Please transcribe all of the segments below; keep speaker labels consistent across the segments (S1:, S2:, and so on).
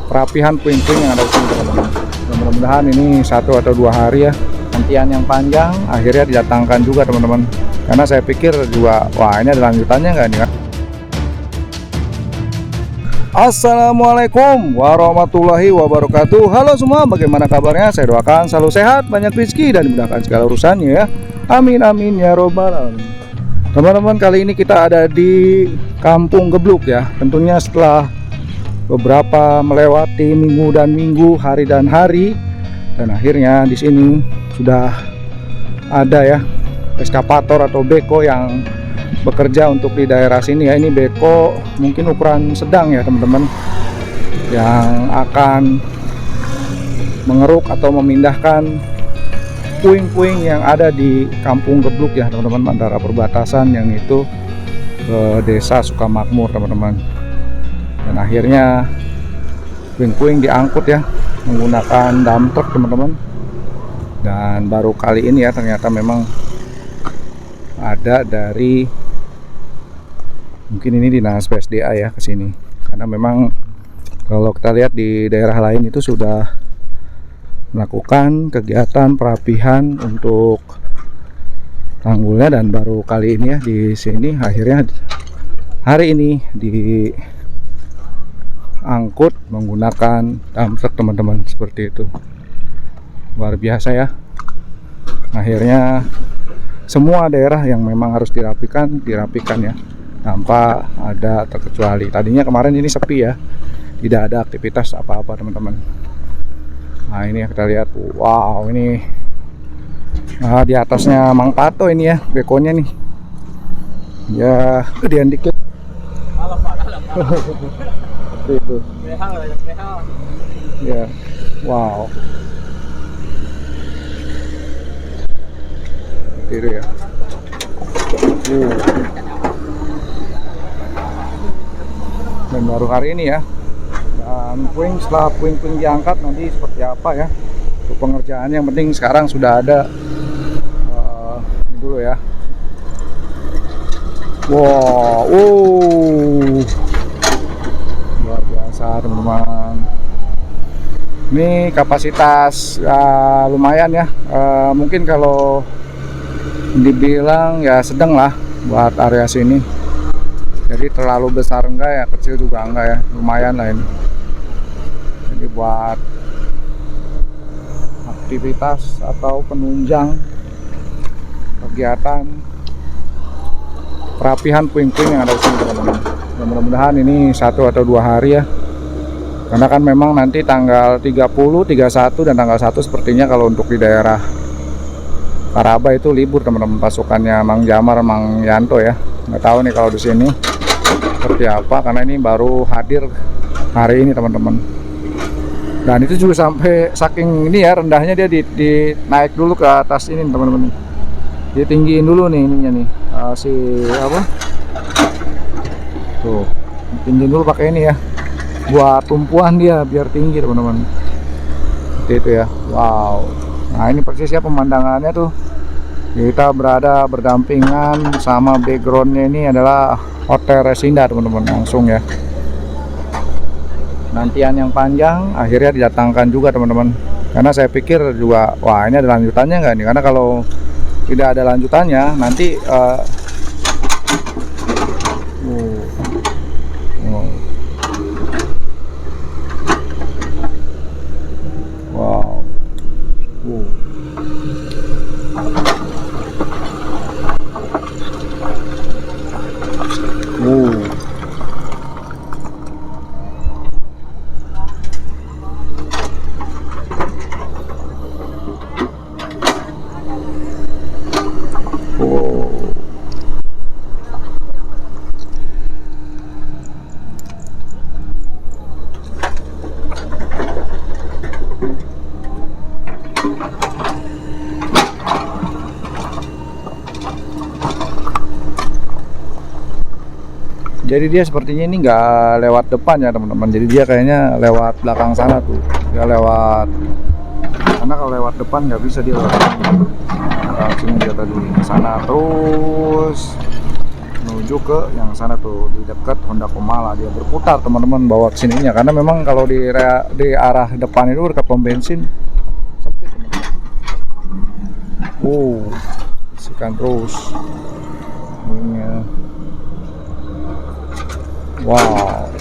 S1: perapihan puing-puing yang ada di sini teman-teman. Mudah-mudahan ini 1 atau 2 hari ya, antrian yang panjang akhirnya didatangkan juga teman-teman, karena saya pikir juga wah ini ada lanjutannya nggak nih kan. Assalamualaikum warahmatullahi wabarakatuh. Halo semua, bagaimana kabarnya? Saya doakan selalu sehat, banyak rezeki dan dimudahkan segala urusannya ya. Amin amin ya robbal alamin. Teman-teman, kali ini kita ada di Kampung Gebluk ya. Tentunya setelah beberapa melewati minggu dan minggu, hari dan hari, dan akhirnya di sini sudah ada ya eskavator atau beko yang bekerja untuk di daerah sini ya. Ini beko mungkin ukuran sedang ya teman-teman, yang akan mengeruk atau memindahkan puing-puing yang ada di Kampung Gebluk ya teman-teman, antara perbatasan yang itu ke desa Sukamakmur teman-teman. Dan akhirnya puing-puing diangkut ya menggunakan dump truck teman-teman. Dan baru kali ini ya ternyata memang ada dari, mungkin ini dinas PSDA ya ke sini, karena memang kalau kita lihat di daerah lain itu sudah melakukan kegiatan perapihan untuk tanggulnya, dan baru kali ini ya di sini akhirnya hari ini diangkut menggunakan dump truck teman-teman. Seperti itu, luar biasa ya. Akhirnya semua daerah yang memang harus dirapikan ya, tanpa ada terkecuali. Tadinya kemarin ini sepi ya, tidak ada aktivitas apa-apa teman-teman. Nah ini ya kita lihat, wow ini di atasnya Mang Pato ini ya bekonya nih ya, gedean dikit. Seperti itu ya, wow seperti itu ya. Dan baru hari ini ya. Dan setelah puing-puing diangkat nanti seperti apa ya untuk pengerjaan. Yang penting sekarang sudah ada ini dulu ya. Wow, luar biasa teman-teman. Ini kapasitas lumayan ya. Mungkin kalau dibilang ya sedang lah buat area sini. Jadi terlalu besar enggak ya, kecil juga enggak ya, lumayan lah ini. Jadi buat aktivitas atau penunjang kegiatan perapihan puing-puing yang ada di sini teman-teman. Mudah-mudahan ini 1 atau 2 hari ya, karena kan memang nanti tanggal 30, 31 dan tanggal 1 sepertinya kalau untuk di daerah Karaba itu libur teman-teman, pasukannya Mang Jamar, Mang Yanto ya. Nggak tahu nih kalau di sini seperti apa, karena ini baru hadir hari ini teman-teman. Dan itu juga sampai saking ini ya rendahnya, dia naik dulu ke atas ini teman-teman. Ditinggiin dulu nih ininya nih, si apa tuh, tinggiin dulu pakai ini ya, buat tumpuan dia biar tinggi teman-teman. Seperti itu ya. Wow. Nah ini persisnya pemandangannya tuh, kita berada berdampingan sama backgroundnya ini adalah Hotel Resinda teman-teman, langsung ya. Nantian yang panjang akhirnya didatangkan juga teman-teman, karena saya pikir juga wah ini ada lanjutannya nggak nih, karena kalau tidak ada lanjutannya nanti wow. Jadi dia sepertinya ini nggak lewat depan ya teman-teman, jadi dia kayaknya lewat belakang sana tuh, dia lewat, karena kalau lewat depan nggak bisa dia lewat sini, dia tadi ke sana terus menuju ke yang sana tuh di dekat Honda Komala. Dia berputar teman-teman bawa kesininya karena memang kalau di arah depan itu dekat pom bensin sempit teman-teman. Isikan terus ini ya. Wow.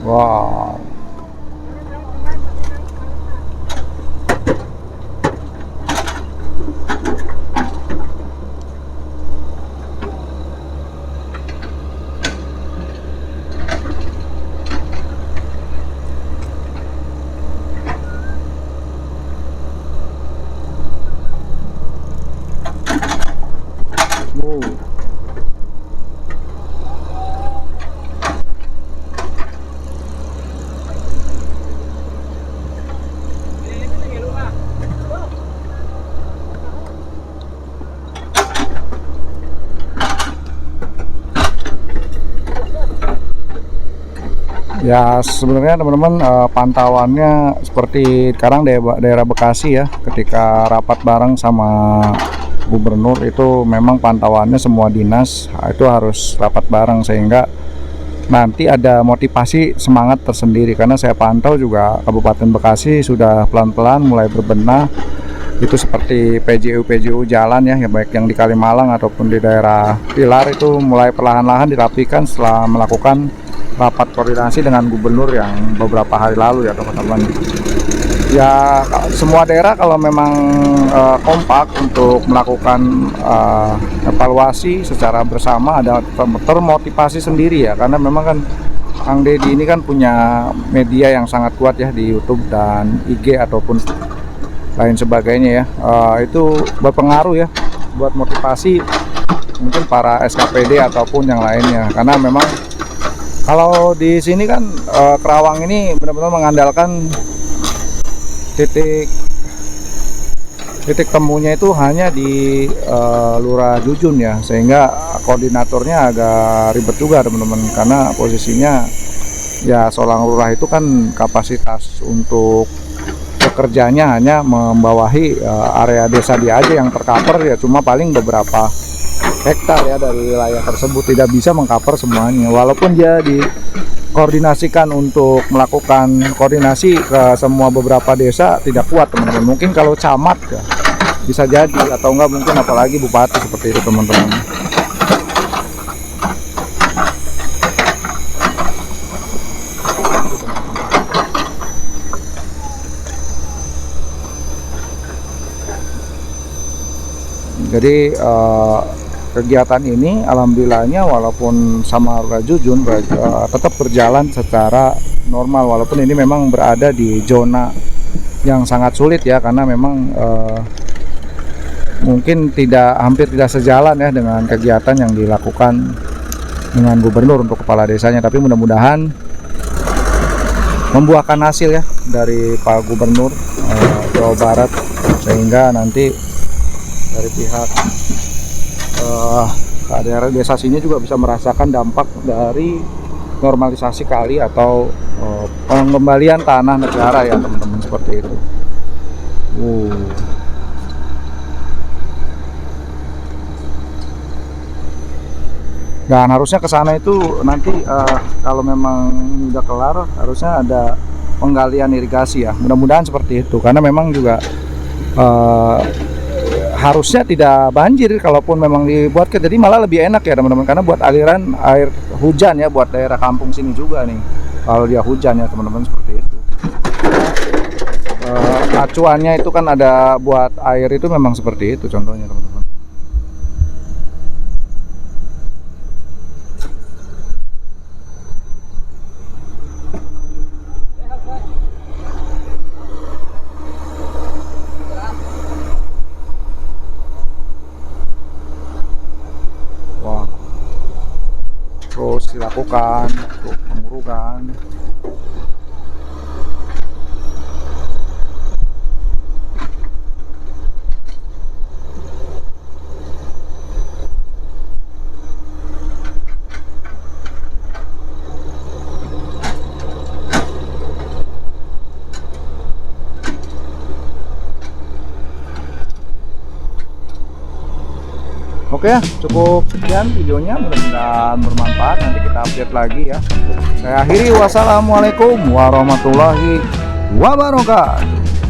S1: Wow. Ya sebenarnya teman-teman pantauannya seperti sekarang daerah Bekasi ya, ketika rapat bareng sama gubernur itu memang pantauannya semua dinas itu harus rapat bareng sehingga nanti ada motivasi semangat tersendiri. Karena saya pantau juga Kabupaten Bekasi sudah pelan-pelan mulai berbenah, itu seperti PJU jalan ya, baik yang di Kalimalang ataupun di daerah Pilar itu mulai perlahan-lahan dirapikan setelah melakukan rapat koordinasi dengan gubernur yang beberapa hari lalu ya teman-teman. Ya semua daerah kalau memang kompak untuk melakukan evaluasi secara bersama, ada termotivasi sendiri ya, karena memang kan Kang Deddy ini kan punya media yang sangat kuat ya di YouTube dan IG ataupun lain sebagainya ya. Itu berpengaruh ya buat motivasi mungkin para SKPD ataupun yang lainnya, karena memang kalau di sini kan Kerawang ini benar-benar mengandalkan titik temunya itu hanya di Lurah Jujun ya, sehingga koordinatornya agak ribet juga teman-teman, karena posisinya ya seorang lurah itu kan kapasitas untuk pekerjanya hanya membawahi area desa dia aja yang tercover ya cuma paling beberapa hektar ya dari wilayah tersebut, tidak bisa mengcover semuanya. Walaupun dia dikoordinasikan untuk melakukan koordinasi ke semua beberapa desa, tidak kuat teman-teman. Mungkin kalau camat ya bisa jadi, atau enggak mungkin apalagi bupati seperti itu teman-teman. Jadi kegiatan ini alhamdulillahnya walaupun sama Lurah Jujun tetap berjalan secara normal, walaupun ini memang berada di zona yang sangat sulit ya, karena memang mungkin hampir tidak sejalan ya dengan kegiatan yang dilakukan dengan gubernur untuk kepala desanya. Tapi mudah-mudahan membuahkan hasil ya dari Pak Gubernur Jawa Barat, sehingga nanti dari pihak daerah desa sini juga bisa merasakan dampak dari normalisasi kali atau pengembalian tanah negara ya teman-teman, seperti itu. Dan harusnya ke sana itu nanti kalau memang udah kelar harusnya ada penggalian irigasi ya, mudah-mudahan seperti itu, karena memang juga harusnya tidak banjir kalaupun memang dibuat, jadi malah lebih enak ya teman-teman, karena buat aliran air hujan ya buat daerah kampung sini juga nih kalau dia hujan ya teman-teman, seperti itu. Acuannya itu kan ada buat air itu memang seperti itu contohnya teman-teman. lakukan untuk pengurukan. Oke ya, cukup sekian videonya, mudah-mudahan bermanfaat. Nanti kita update lagi ya. Saya akhiri, wassalamualaikum warahmatullahi wabarakatuh.